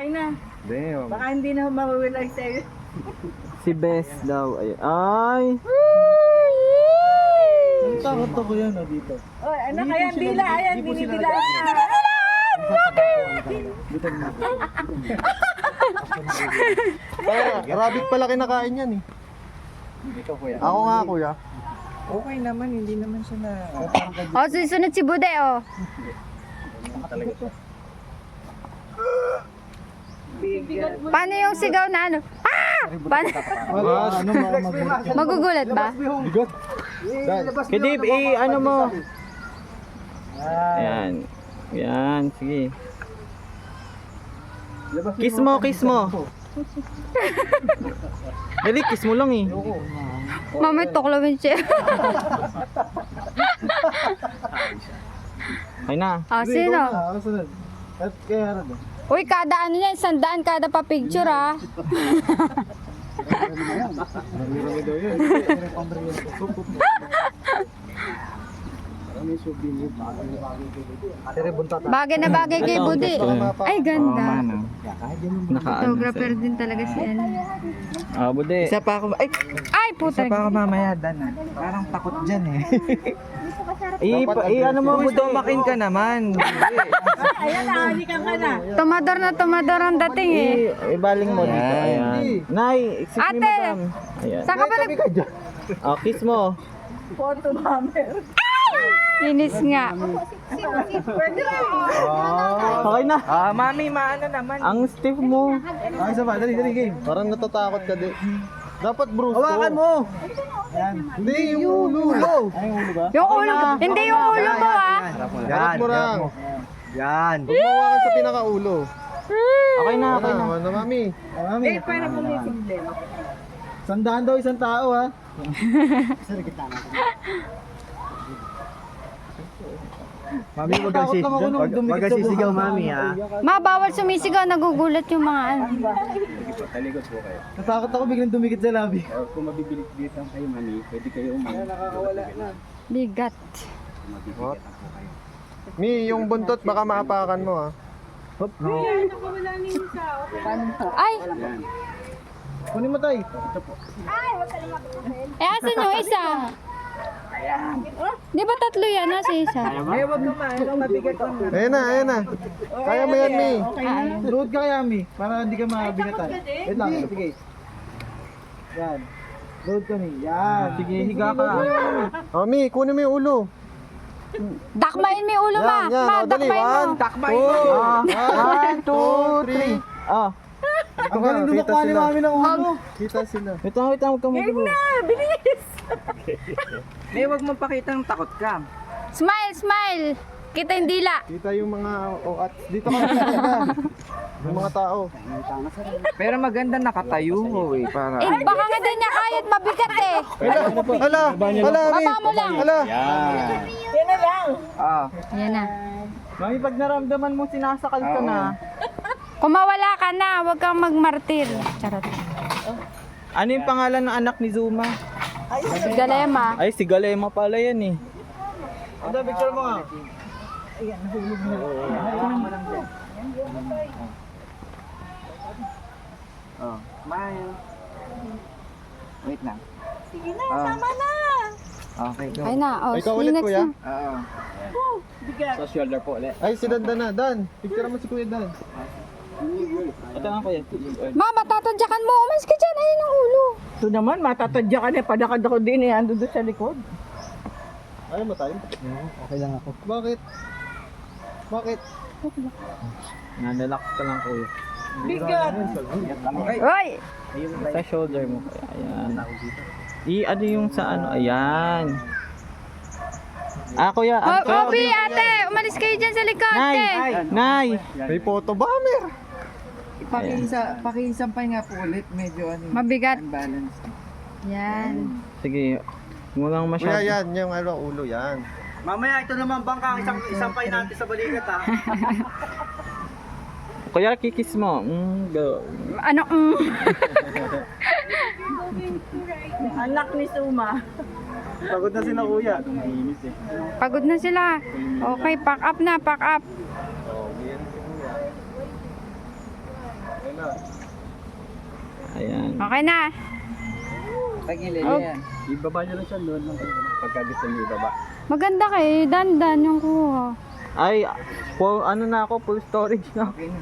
Kain na. Damn. Baka hindi na mawawala sa'yo. Si Bes daw. Ay. Takot ako yan dito. Oh, ano kaya dila? Ayan, dinidila. Rabbit pala kinakain yan eh. Ako nga kuya. Okay naman, hindi naman siya na... Oh, susunod si Bude, oh. Paano yung sigaw na ano? Ah! Paano? Magugulat ba? Bigot. Kidib, ano mo? Ayan. Ayan, sige. Kiss mo, kiss mo. Dali, kiss mo lang eh. Mamay tuklawin siya. Ay na. Oh, sino? At kaya harap eh. Uy, kada ano yan, 100 kada pa picture, ah. Marami daw yun. Bagay na bagay kay Bude. Ay, ganda. Nakaano. Photographer din talaga si ano. Ah, Bude. Isa pa ako, ay! Ay, Isa puta. pa ako mamaya, Dan. Parang takot dyan eh. Ano mo, Bude? Tumakin ka naman. Ayan na, halikan ka na. Tumador ang dating eh. Ibaling mo dito. Ayan. Nay, excuse me, Ate! madam. Ayan. Saan ka ba nag... Oh, kiss mo. Photo bomber. Inis nga. Okay na. Mami, maano naman. Ang stiff mo. Ay, isa pa. Dali, game. Parang natatakot ka din. Dapat brusto. Hawakan mo. Hindi, yung ulo. Yung ulo, hindi yung ulo mo, ah. Harap mo lang. Yan. Huwag mo hawakan sa pinakaulo. Okay na, okay na. Ano, mami? Mami. Eh, para po may problema. Sandaan daw isang tao ha. Mami, wag ka sisigaw, mami ha. Ma, bawal sumisigaw, nagugulat yung mga ano. Natakot ako biglang dumikit sa labi. Bigat. Mi, yung buntot baka maapakan mo ha. Ay, Kunin mo tay. asan yung isa? Di ba tatlo yan, nasa isa? Ay, wag naman. Mabigat lang. Ayan na. Kaya mo yan, Mi. Ah, Load ka kaya, Mi. Para hindi ka mabinatan. Wait lang, sige. Yan. Load ka, Mi. Yan. Sige, higa ka. Oh, Mi, kunin mo yung ulo. dakmain mo yung ulo, ma. Yan, Ma, oh, dali. dakmain mo. Takbayin mo. 1, 2, 3. Ah. Ang galing dumakwa ni mami ng ulo. Kita sila. Wait lang, huwag kang magulo. May wag mong pakitang takot ka. Smile, smile. Kita yung dila. Kita yung mga at dito ka maganda. Yung mga tao. Pero maganda nakatayo ko eh. Para... Eh, baka nga din niya kayat mabigat eh. Hala, Mi. Baba mo lang. Hala. Yan na lang. Yan na. Mami, pag naramdaman mo sinasakal ka na. Kung mawala ka na, huwag kang magmartir. Charot. Ano yung pangalan ng anak ni Zuma? Galema. Ay, si Galema pala yan eh. Ang picture mo nga. Smile. Wait lang. Sige na, sama na. Okay, go. Ay na, oh, Ikaw see ulit, next kuya. na. Bigat. Ay, si Dan na. Dan. Picture mo si Kuya Dan. Ito nga kuya. Mama, tatadyakan mo. Umalis ka dyan. Ayun ang ulo. Ito naman, matatadya ka na. Padakad ako din eh. Ando doon sa likod. Ayaw mo tayo? Okay lang ako. Bakit? Bakit? Nanalak ka lang kuya. Bigat. Hoy! Sa shoulder mo kuya. Ayan. Ano yung sa ano? Ayan. Ah, kuya. Obi, ate! Umalis kayo dyan sa likod, Nay! ate. Nay! May photo bomber. Pakisampay nga po ulit. Medyo ano. Mabigat. Unbalance. Yan. Sige. Huwag mo lang masyado. Kuya, yan. Yung ulo, yan. Mamaya ito naman bangka isang pay natin sa balikat ha. Kuya, kikis mo. Go. Ano? Anak ni Suma. Pagod na sila, Kuya. Pagod na sila. Okay, pack up na, pack up. Ayan. Okay na. Tagilid Oh. yan. Ibaba nyo lang siya, load lang kayo. Pagka gusto nyo ibaba. Maganda kay dandan yung kuha. Ay, full, ano na ako, full storage na.